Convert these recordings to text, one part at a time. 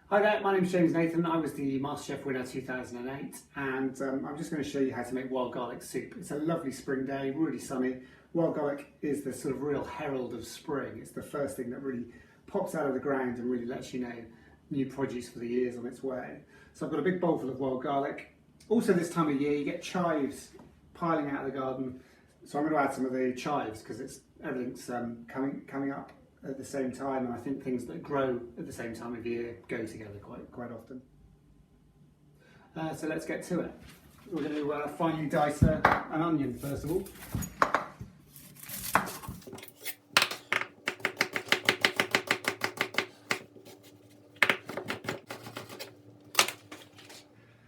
Hi there, my name is James Nathan. I was the MasterChef winner 2008 and I'm just going to show you how to make wild garlic soup. It's a lovely spring day, really sunny. Wild garlic is the sort of real herald of spring. It's the first thing that really pops out of the ground and really lets you know new produce for the year is on its way. So I've got a big bowl full of wild garlic. Also this time of year you get chives piling out of the garden. So I'm going to add some of the chives because everything's coming up at the same time, and I think things that grow at the same time of year go together quite often. So let's get to it. We're going to finely dice an onion first of all.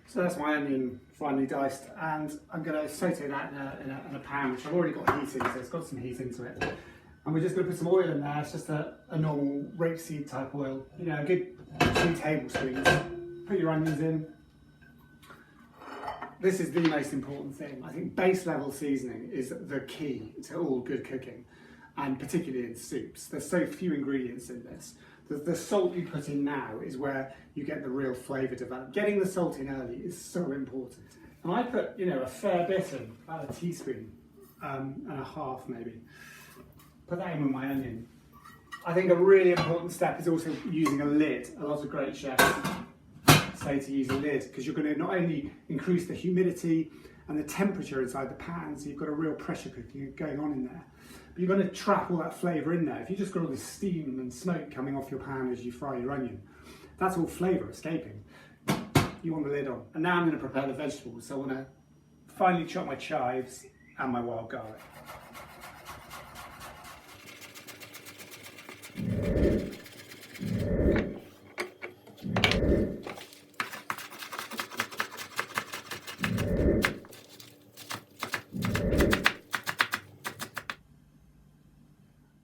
So that's my onion finely diced, and I'm going to saute that in a pan which I've already got heating, so it's got some heat into it. And we're just going to put some oil in there. It's just a normal rapeseed type oil, you know, a good 2 tablespoons. Put your onions in. This is the most important thing. I think base level seasoning is the key to all good cooking, and particularly in soups. There's so few ingredients in this. The salt you put in now is where you get the real flavour developed. Getting the salt in early is so important. And I put, you know, a fair bit in, about a teaspoon and a half maybe. Put that in with my onion. I think a really important step is also using a lid. A lot of great chefs say to use a lid because you're going to not only increase the humidity and the temperature inside the pan, so you've got a real pressure cooking going on in there, but you're going to trap all that flavour in there. If you just got all this steam and smoke coming off your pan as you fry your onion, that's all flavour escaping. You want the lid on. And now I'm going to prepare the vegetables. So I want to finely chop my chives and my wild garlic.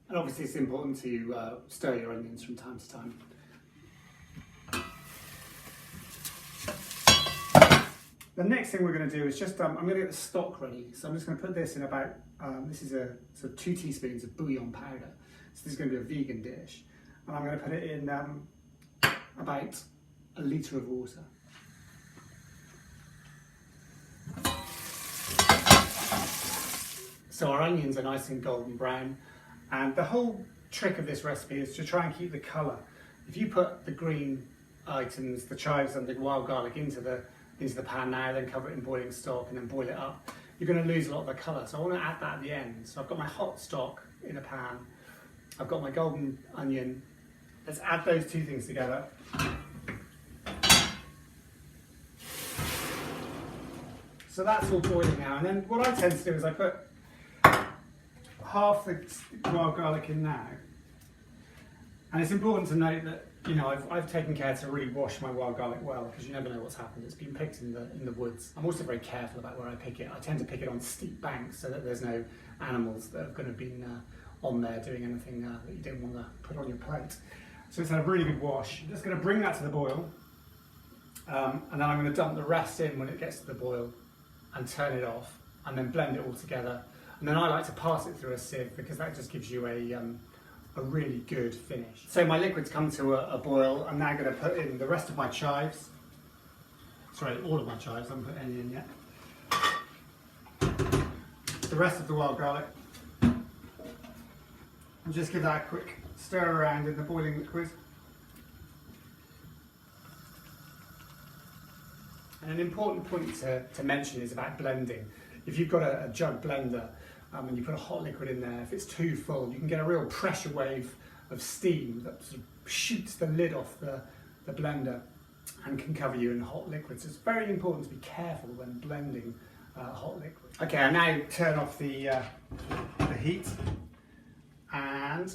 And obviously it's important to stir your onions from time to time. The next thing we're going to do is just, I'm going to get the stock ready. So I'm just going to put this in about, this is a sort of 2 teaspoons of bouillon powder. So this is going to be a vegan dish. And I'm going to put it in about a litre of water. So our onions are nice and golden brown. And the whole trick of this recipe is to try and keep the colour. If you put the green items, the chives and the wild garlic into the pan now, then cover it in boiling stock and then boil it up, you're going to lose a lot of the colour. So I want to add that at the end. So I've got my hot stock in a pan. I've got my golden onion. Let's add those 2 things together. So that's all boiling now. And then what I tend to do is I put half the wild garlic in now. And it's important to note that, you know, I've taken care to really wash my wild garlic well, because you never know what's happened. It's been picked in the woods. I'm also very careful about where I pick it. I tend to pick it on steep banks so that there's no animals that are going to be on there doing anything that you don't want to put on your plate. So it's had a really good wash. I'm just going to bring that to the boil, and then I'm going to dump the rest in when it gets to the boil and turn it off, and then blend it all together. And then I like to pass it through a sieve because that just gives you a really good finish. So my liquid's come to a boil. I'm now going to put in the rest of my chives. Sorry, all of my chives. I haven't put any in yet. The rest of the wild garlic. And just give that a quick stir around in the boiling liquid. And an important point to mention is about blending. If you've got a jug blender and you put a hot liquid in there, if it's too full, you can get a real pressure wave of steam that sort of shoots the lid off the blender and can cover you in hot liquid. So it's very important to be careful when blending hot liquid. Okay, I now turn off the heat. And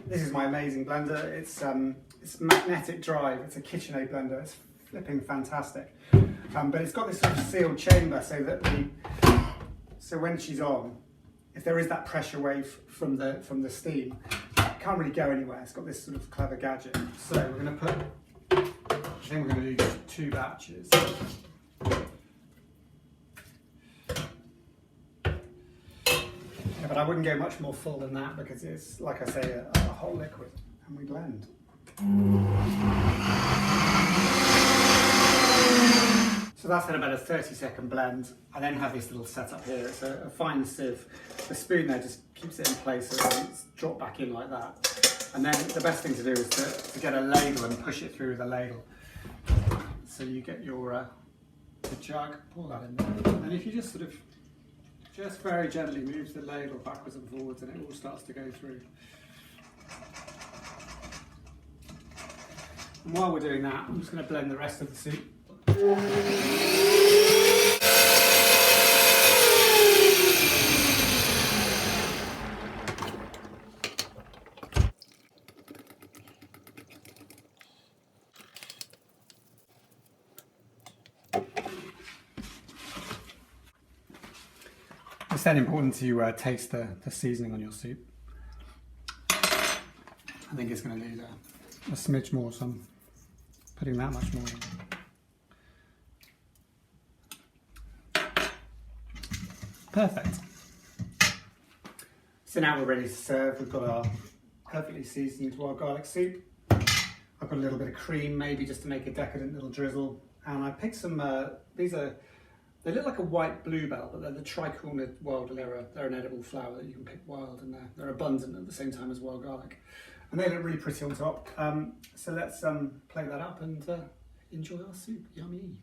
this is my amazing blender. It's magnetic drive. It's a KitchenAid blender. It's flipping fantastic. But it's got this sort of sealed chamber so that when she's on, if there is that pressure wave from the steam, it can't really go anywhere. It's got this sort of clever gadget. So we're going to put, I think we're going to do 2 batches. But I wouldn't go much more full than that because it's, like I say, a hot liquid, and we blend. So that's had about a 30-second blend. I then have this little setup here. It's a fine sieve. The spoon there just keeps it in place so it doesn't drop back in like that. And then the best thing to do is to get a ladle and push it through with a ladle. So you get your the jug, pour that in there. And if you just sort of, just very gently move the ladle backwards and forwards, and it all starts to go through. And while we're doing that, I'm just going to blend the rest of the soup. It's then important to taste the seasoning on your soup. I think it's going to need a smidge more, so I'm putting that much more in. Perfect. So now we're ready to serve. We've got our perfectly seasoned wild garlic soup. I've got a little bit of cream, maybe just to make a decadent little drizzle. And I picked some, they look like a white bluebell, but they're the tricornered wild. They're an edible flower that you can pick wild, and they're abundant at the same time as wild garlic. And they look really pretty on top. So let's plate that up and enjoy our soup. Yummy.